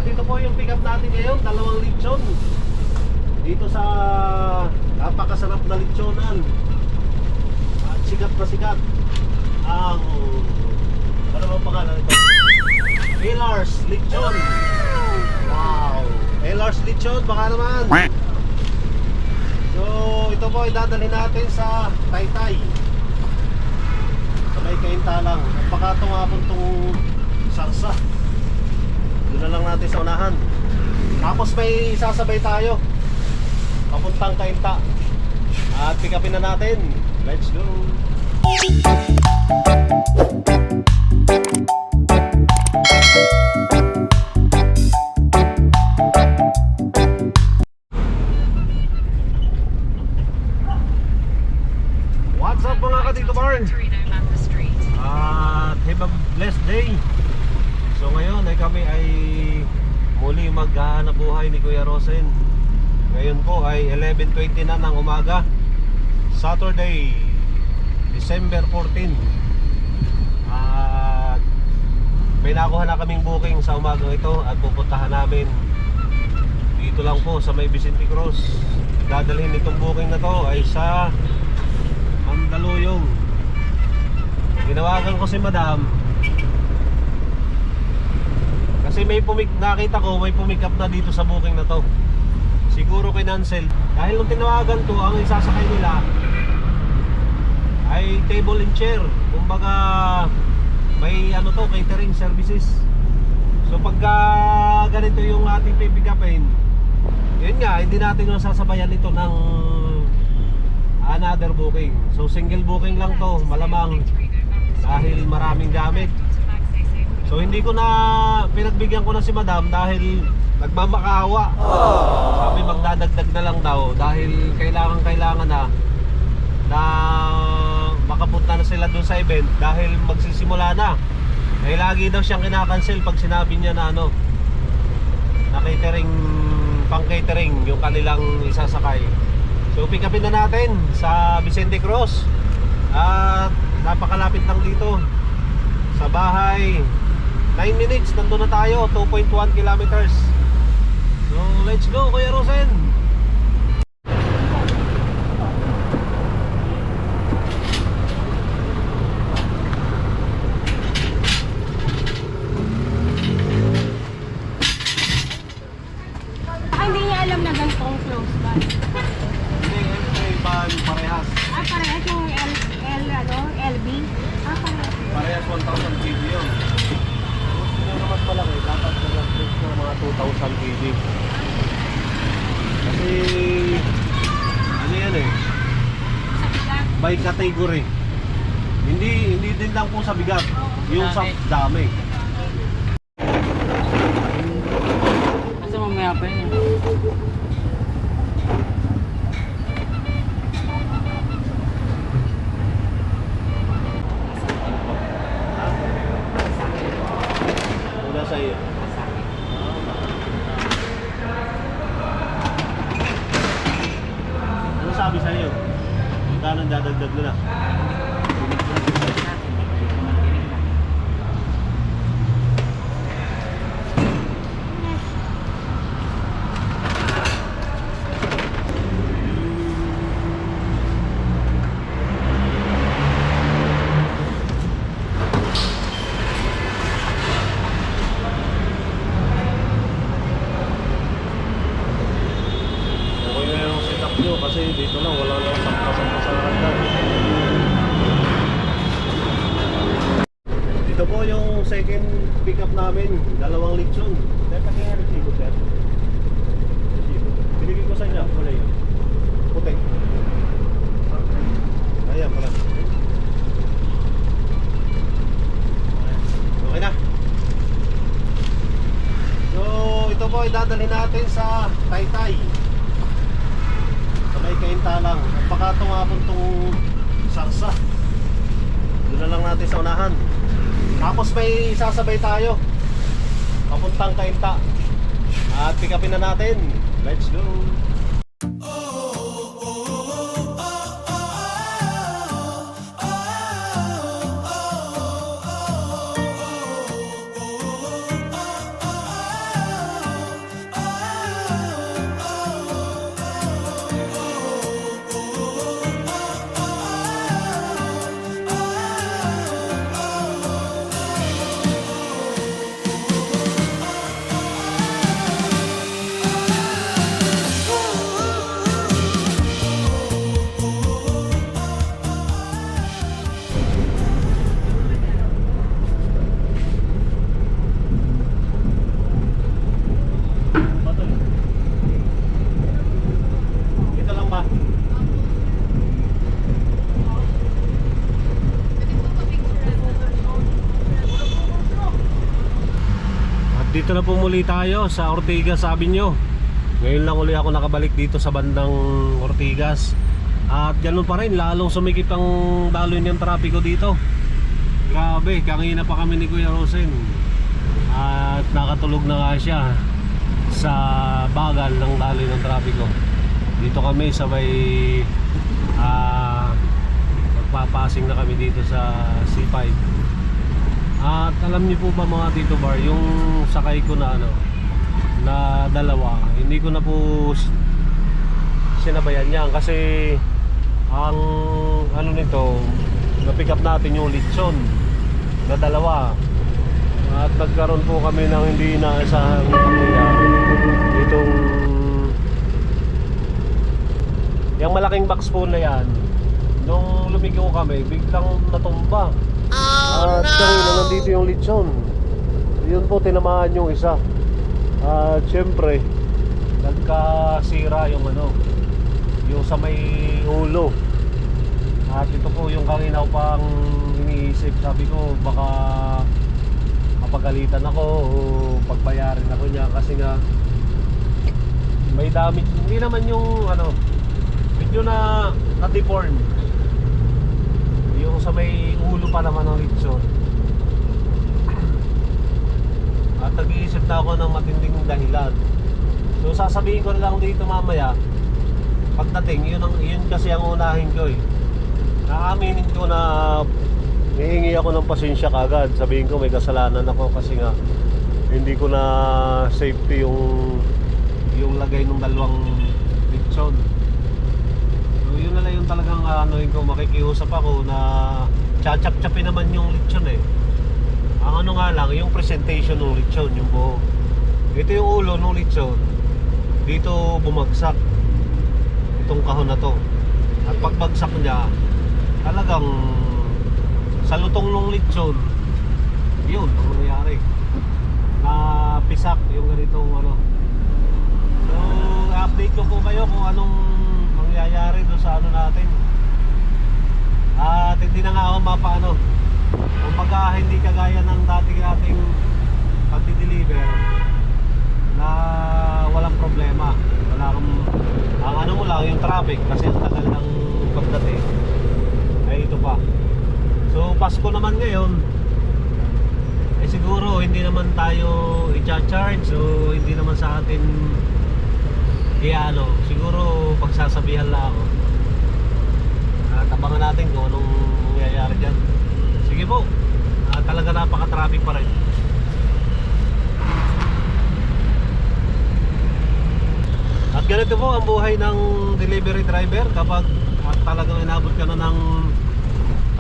At ito po yung pick up natin ngayon, 2 lechon. Dito sa napakasarap na lechonan. At sikat na sikat ang, ano bang pangalan ito? Elars Lechon. Wow, Elars Lechon, baka naman. So ito po idadalhin natin sa Taytay. Sa may Kaintalang. Napakatungapon tong sarsa. Doon na lang natin sa unahan. Tapos may isasabay tayo papuntang Kainta. At pick upin na natin. Let's go. What's up mga ka-Tito Barn? At have a blessed day. So ngayon ay kami ay muli maghahanap buhay ni Kuya Rosen. Ngayon po ay 11:20 na ng umaga, Saturday, December 14. At may nakuha na kaming booking sa umaga ito at pupuntahan namin dito lang po sa may Vicente Cruz. Dadalhin itong booking na to ay sa Mandaluyong. Ginawagan ko si Madam kasi nakita ko may pumick-up na dito sa booking na to. Siguro kinancel. Dahil nung tinawagan ko, ang isasakay nila ay table and chair. Kumbaga may ano to, catering services. So pagka ganito yung ating pipick-upin, yun nga, hindi natin yung sasabayan ito ng another booking. So single booking lang to, malamang dahil maraming gamit. So hindi ko na pinagbigyan ko na si Madam dahil nagmamakaawa. Sabi magdadagdag na lang daw dahil kailangan na makapunta na sila dun sa event dahil magsisimula na. Eh lagi daw siyang kinakancel pag sinabi niya na ano, na catering, pang catering yung kanilang isasakay. So pick upin na natin sa Vicente Cruz. At napakalapit lang dito sa bahay. 9 minutes, nandun na tayo, 2.1 kilometers. So let's go Kuya Rosen. Hindi niya alam na ganitong close ba? Hindi, entry ban parehas. Parehas yung LB? Parehas Parehas. 1,000 kg yun. Gusto nyo naman malaki, dapat nag-update ng mga 2,000 kg. Kasi ano yan eh, by category. Hindi din lang po sa bigat, yung sa dami. Kasi mamaya pa yun. Mula sa iyo. Ano sabi sa iyo? Magkano dadagdag nila? Okay na yung setup nyo kasi dito lang wala lang sakta-sakta sa hagdan. Dito po yung second pick up namin, 2 lechon. Dahil pati nga resibo, sir. Resibo. Binigay ko sa inyo, wala yun. Puti. Ayan pala. Okay na. So ito po idadalhin natin sa Taytay. Sa may Kaintalang. Napakatungapon tong sarsa. Doon na lang natin sa unahan. Tapos may isasabay tayo papuntang Kainta. At pick upin na natin. Let's go. dito na po muli tayo sa Ortigas Avenue. Ngayon lang uli ako nakabalik dito sa bandang Ortigas. At ganun pa rin, lalong sumikip ang daloy ng trapiko dito. Grabe, kanina pa kami ni Kuya Rosen. At nakatulog na nga siya sa bagal ng daloy ng trapiko. Dito kami sa may magpapasing na kami dito sa C5. At alam niyo po ba mga Tito Bar, yung sakay ko na na dalawa, hindi ko na po sinabayan yan kasi ang nito, na-pick up natin yung lechon na dalawa. At nagkaroon po kami ng hindi inaasahang pangyayari. Itong yung malaking box po na yan, nung lumigo kami, biglang natumba. At kanina nandito yung lechon. Yun po, tinamaan yung isa. At syempre nagkasira yung yung sa may ulo. At ito po yung kanina ko pang iniisip. Sabi ko baka mapagalitan ako o pagbayarin ako niya kasi nga may damage. Hindi naman yung medyo na deform. Yung sa may ulo pa naman ng lechon. At nag-iisip na ako ng matinding dahilan. So sasabihin ko na lang dito mamaya pagdating, yun kasi ang unahin ko eh. Naaminin ko na hihingi ako ng pasensya kagad. Sabihin ko may kasalanan ako kasi nga hindi ko na safety yung lagay ng dalawang lechon. So yun na lang yung talagang ko, makikiusap ako na chachap-chapin naman yung lechon eh. Ang nga lang, yung presentation ng lechon, yung buo. Ito yung ulo ng lechon. Dito bumagsak itong kahon na to. At pagbagsak niya, talagang sa lutong ng lechon, yun ang nangyari. Napisak yung ganitong So, update ko po kayo kung anong mangyayari doon sa natin. At hindi na nga ako mapaano. Kumbaga hindi kagaya ng dati nating pagdi-deliver na walang problema. Wala ang mo lang yung traffic kasi ang tagal ng pagdating. Ay ito pa. So Pasko naman ngayon. Eh siguro hindi naman tayo i-charge, so hindi naman sa atin kaya siguro pagsasabihan lang ako. At abangan natin kung anong mangyayari dyan. Sige po, talaga napaka-traffic pa rin. At ganito po ang buhay ng delivery driver kapag talagang inabot ka na ng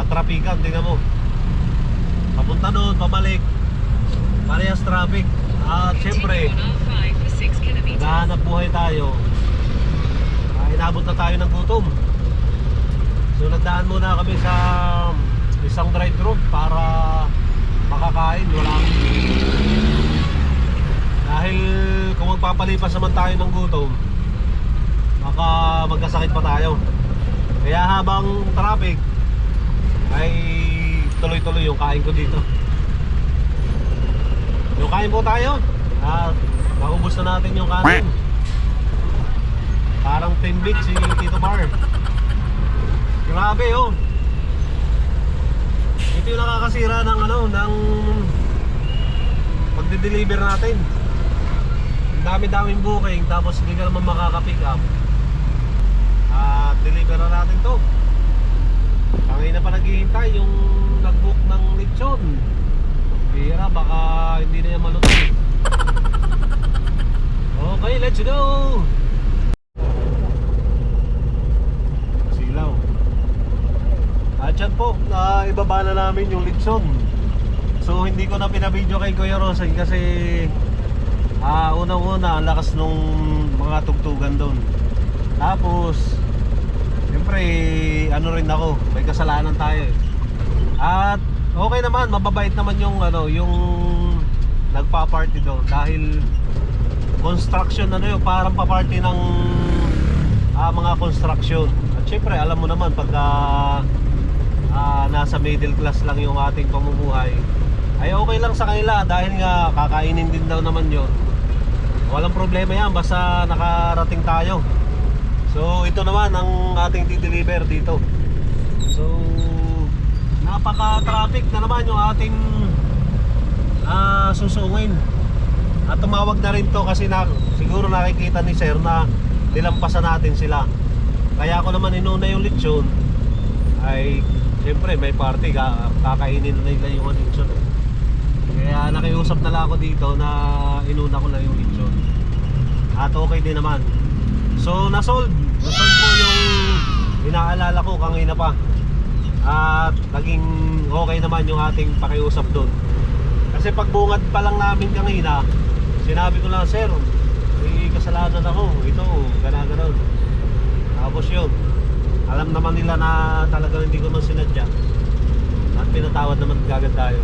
katrapikan. Tingnan mo, papunta doon, pabalik, parehas traffic. At syempre nahanap buhay tayo, inabot na tayo ng gutom. So nagdaan muna kami sa isang drive-thru para makakain. Dahil kung magpapalipas naman tayo ng gutom, baka magkasakit pa tayo. Kaya habang traffic ay tuloy-tuloy yung kain ko dito. Yung kain po tayo at maubos na natin yung kanin. Parang 10 bits si Tito Bar. Grabe oh. Ito yung nakakasira ng ng pagde-deliver natin. Ang dami-daming booking tapos hindi ka naman makaka-pick up. At deliver na natin to. Kanina pa naghihintay yung nag-book ng lechon. Bira, baka hindi na yan maluto. Okay, let's go! Silaw. At yan po, ibaba na namin yung lechon. So hindi ko na pinabidyo kay Kuya Rosen kasi unang-una ang lakas nung mga tugtugan doon. Tapos siyempre rin ako, may kasalanan tayo eh. At okay naman, mababait naman yung yung nagpa-party doon dahil construction parang pa-party ng mga construction. At syempre alam mo naman pagka nasa middle class lang yung ating pamumuhay, ay okay lang sa kanila dahil nga kakainin din daw naman yon. Walang problema yan basta nakarating tayo. So ito naman ang ating di-deliver dito. So napaka-traffic na naman yung ating susungin. At tumawag na rin to kasi siguro nakikita ni sir na nilampasan natin sila. Kaya ako naman inuna yung lechon. Ay siyempre may party, kakainin na nila yung lechon. Kaya nakiusap na lang ako dito na inuna ko na yung lechon. At okay din naman. So nasold po yung inaalala ko kanina pa. At naging okay naman yung ating pakiusap doon. Kasi pagbungad pa lang namin kanina, sinabi ko lang, sir, may kasalanan ako, ito, gano'n. Tapos yun, alam naman nila na talagang hindi ko man sinadya. At pinatawad naman kagad tayo.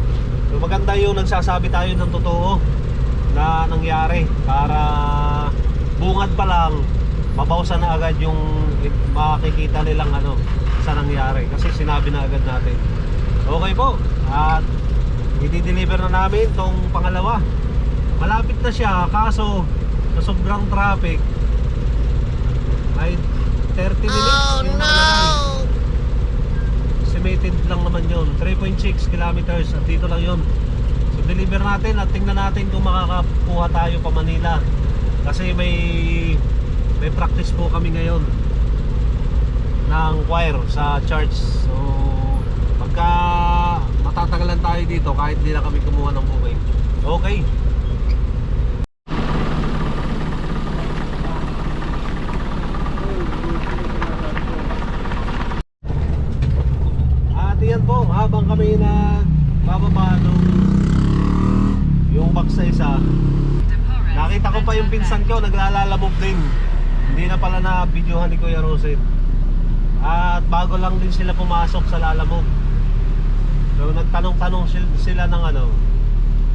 So maganda yung nagsasabi tayo ng totoo na nangyari para bungad pa lang, mabawsan na agad yung makikita nilang sa nangyari. Kasi sinabi na agad natin. Okay po, at i-deliver na namin tong pangalawa. Malapit na siya, kaso sa sobrang traffic ay 30 minutes yung nakalagay. Estimated lang naman yun, 3.6 kilometers at dito lang yun. So deliver natin at tingnan natin kung makakakuha tayo pa Manila. Kasi may practice po kami ngayon ng choir sa church. So pagka matatagalan tayo dito kahit hindi na kami kumuha ng booking. Okay. At yan po, habang kami nagbababa nung yung box sa isa, nakita ko pa yung pinsan ko naglalalamog din. Hindi na pala na videohan ni Kuya Roset. At bago lang din sila pumasok sa lalamog. So nagtanong-tanong sila ng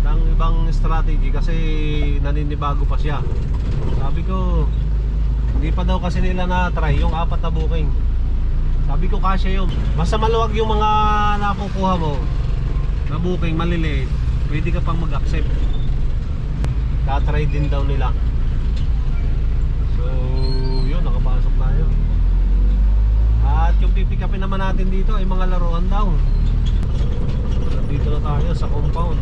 ng ibang strategy kasi naninibago pa siya. Sabi ko, hindi pa daw kasi nila na-try yung 4 na booking. Sabi ko kasya yun. Basta maluwag yung mga nakukuha mo na booking, maliliit, pwede ka pang mag-accept. Ta-try din daw nila. So yun, nakapasok tayo. At yung pipikapin naman natin dito ay mga laruan daw. Dito na tayo sa compound.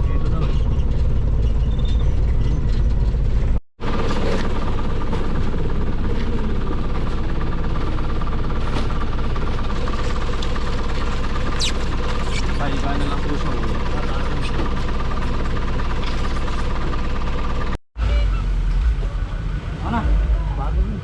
Dito na. Paiba na lang puso. Ano? Bago yun.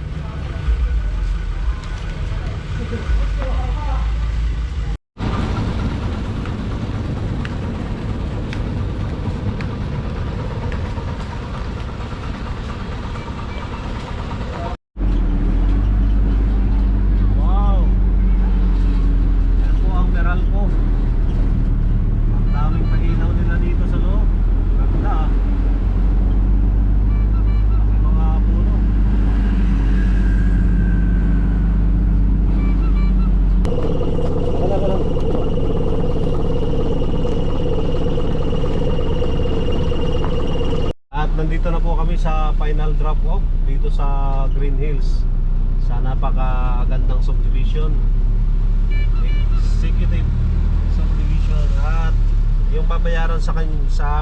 Wow! Yan po ang Meralco. Ang daming painaw nila dito sa loob. Ganda ah. Mga puno. At nandito na po kami sa final drop off dito sa Green Hills sa napakagandang subdivision, executive subdivision. At yung babayaran sa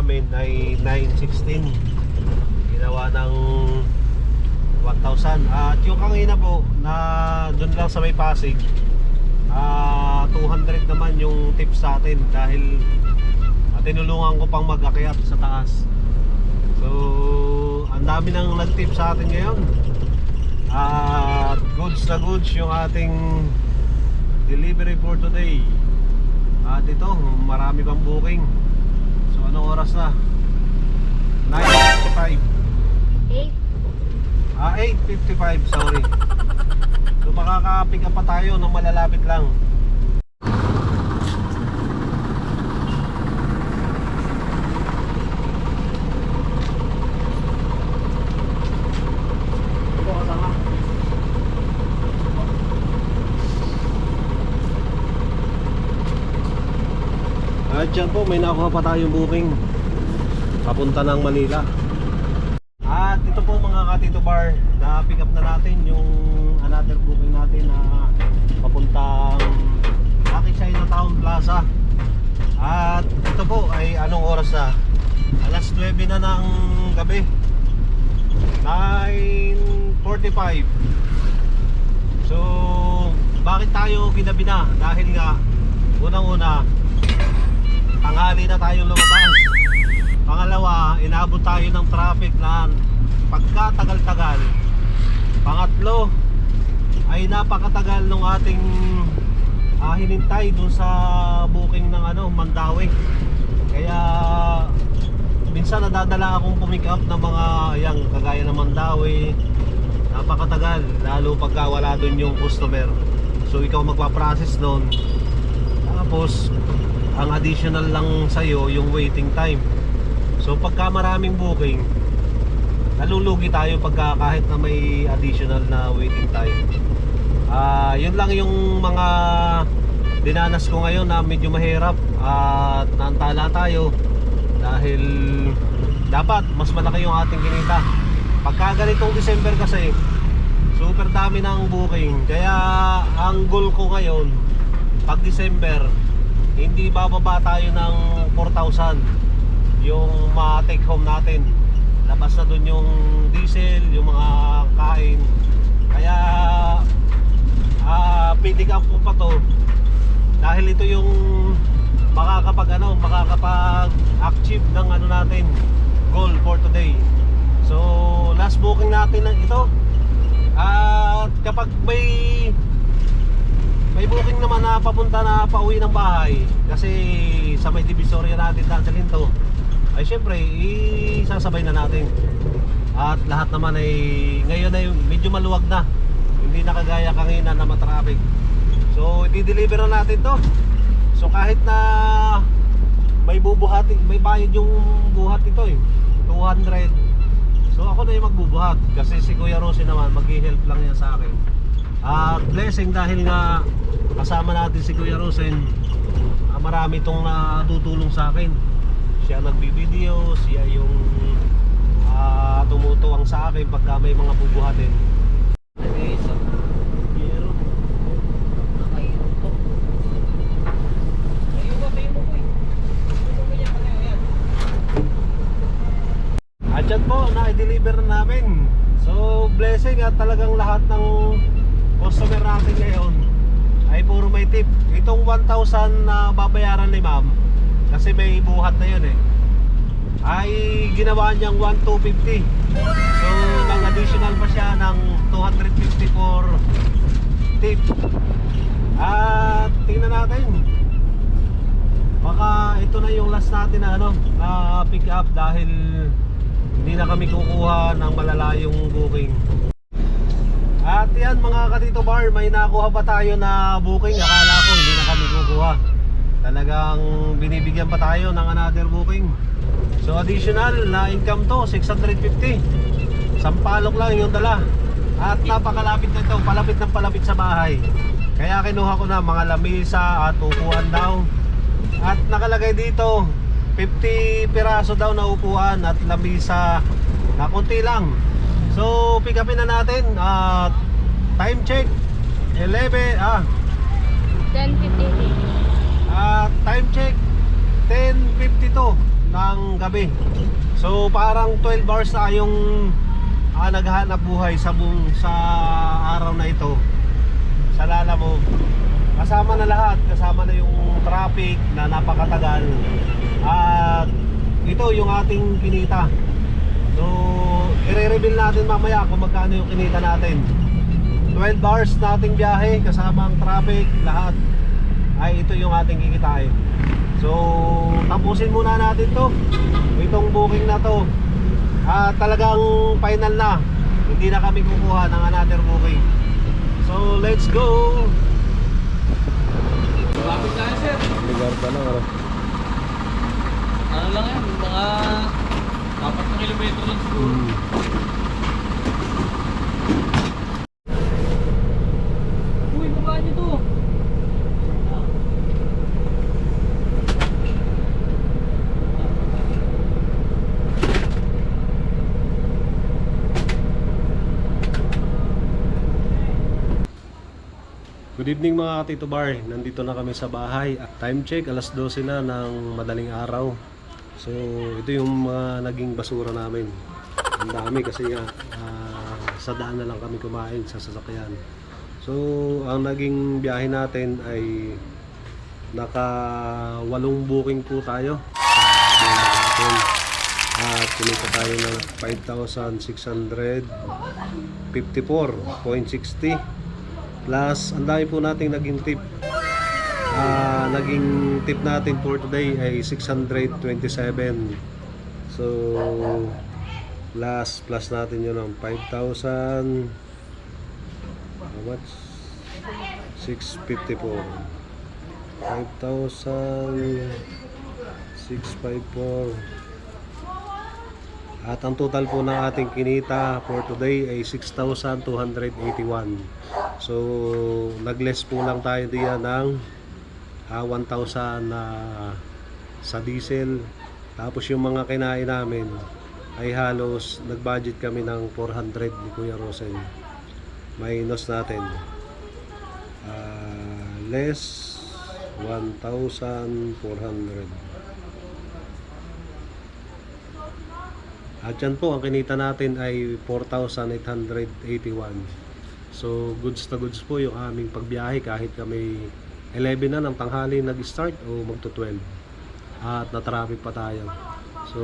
amin ay 916, ginawa ng 1,000. At yung kanina po na doon lang sa may Pasig, 200 naman yung tips sa atin dahil tinulungan ko pang mag-akyat sa taas. So ang dami nang nag-tip sa atin ngayon. At goods na goods yung ating delivery for today. At ito, marami pang booking. So anong oras na? 9:55. 8:55, sorry. So makaka-pick up pa tayo ng malalapit lang. At yan po, may nakuha pa tayong booking papunta ng Manila. At ito po mga ka-Tito Bar, na pick up na natin yung another booking natin na papuntang Lucky Chinatown Plaza. At ito po ay anong oras na? Alas 9 na ng gabi, 9:45. So bakit tayo ginabi na? Dahil nga unang-una, tanghali na tayong lumabas. Pangalawa, inabot tayo ng traffic na pagkatagal-tagal. Pangatlo, ay napakatagal nung ating hinintay dun sa booking ng Mandawi. Kaya minsan nadadala akong pumick up ng mga kagaya ng Mandawi. Napakatagal, lalo pagka wala dun yung customer. So ikaw magpa-process nun. Tapos ang additional lang sa'yo yung waiting time. So pagka maraming booking, nalulugi tayo pagka kahit na may additional na waiting time. Yun lang yung mga dinanas ko ngayon na medyo mahirap at naantala tayo dahil dapat mas malaki yung ating kinita. Pagka ganitong December kasi super dami ng booking, kaya ang goal ko ngayon pag December hindi bababa tayo ng 4,000 yung ma-take home natin. Labas na dun yung diesel, yung mga kain. Kaya pick up ko pa to dahil ito yung makakapag-achieve ng natin goal for today. So last booking natin na ito. At kapag may booking naman na papunta na pauwi ng bahay, kasi sa may divisoria natin dadalhin to, ay syempre isasabay na natin. At lahat naman ay ngayon ay medyo maluwag na, hindi na kagaya kanina na matraffic. So i-deliver na natin to. So kahit na may bubuhat, may bayad yung buhat ito 200. So ako na yung magbubuhat kasi si Kuya Rosy naman mag-help lang yan sa akin. At blessing dahil nga kasama natin si Kuya Rosy, marami itong natutulong sa akin. Siya nagbibideo, siya yung tumutuwang sa akin pagka may mga bubuhatin. At yan po, na-deliver na namin. So blessing at talagang lahat ng customer natin ngayon ay puro may tip. Itong 1,000 na babayaran ni ma'am, kasi may buhat na yun ay ginawa niyang 1,250. So nang additional pa siya ng 250 for tip. At tingnan natin, baka ito na yung last natin na pick up dahil hindi na kami kukuha ng malalayong booking. At yan mga ka-Tito Bar, may nakuha pa tayo na booking. Akala ko hindi na kami kukuha. Talagang binibigyan pa tayo ng another booking. So additional na income to, 650. Sampalok lang yung dala. At napakalapit na ito, palapit ng palapit sa bahay. Kaya kinuha ko na mga lamisa at upuan daw. At nakalagay dito 50 piraso daw na upuan at lamisa na konti lang. So pick upin na natin. Time check 10:52. Time check 10:52 ng gabi. So parang 12 hours na yung naghahanap buhay sa araw na ito. Sa Lalamove, kasama na lahat, kasama na yung traffic na napakatagal. At ito yung ating kinita. So i-reveal natin mamaya kung magkano yung kinita natin. 12 hours nating biyahe kasama ang traffic, lahat ay ito yung ating kikitain. So tapusin muna natin to, itong booking na to. Talagang final na, hindi na kami kukuha ng another booking. So let's go. Lapit tayo, sir. Ligar pa lang Ano lang yan, mga 4 na kilometro lang siguro. Uy, baba niyo to. Good evening mga Tito Bar, nandito na kami sa bahay. Time check, alas 12 na ng madaling araw. So ito yung mga naging basura namin. Ang dami kasi nga sa daan na lang kami kumain sa sasakyan. So ang naging biyahe natin ay naka 8 booking po tayo sa biyahe natin. At kumita tayo ng 5,654.60 plus ang dami po nating naging tip. Naging tip natin for today ay 627. So plus natin yun ng 5,000 how much? 654 5,654. At ang total po ng ating kinita for today ay 6,281. So nag-less po lang tayo diyan ng 1,000 na sa diesel. Tapos yung mga kinain namin ay halos nag-budget kami ng 400 ni Kuya Rosen. Minus natin less 1,400. At yan po, ang kinita natin ay 4,881. So goods na goods po yung aming pagbiyahe kahit kami 11 na ng tanghali nag-start o magto 12 at na-traffic pa tayo. So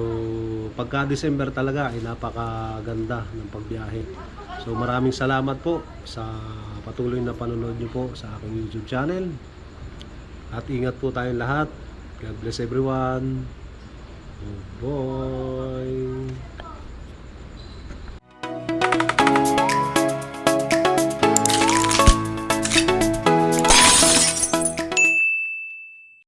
pagka December talaga ay napakaganda ng pagbiyahe. So maraming salamat po sa patuloy na panonood nyo po sa aking YouTube channel. At ingat po tayong lahat. God bless everyone. Bye.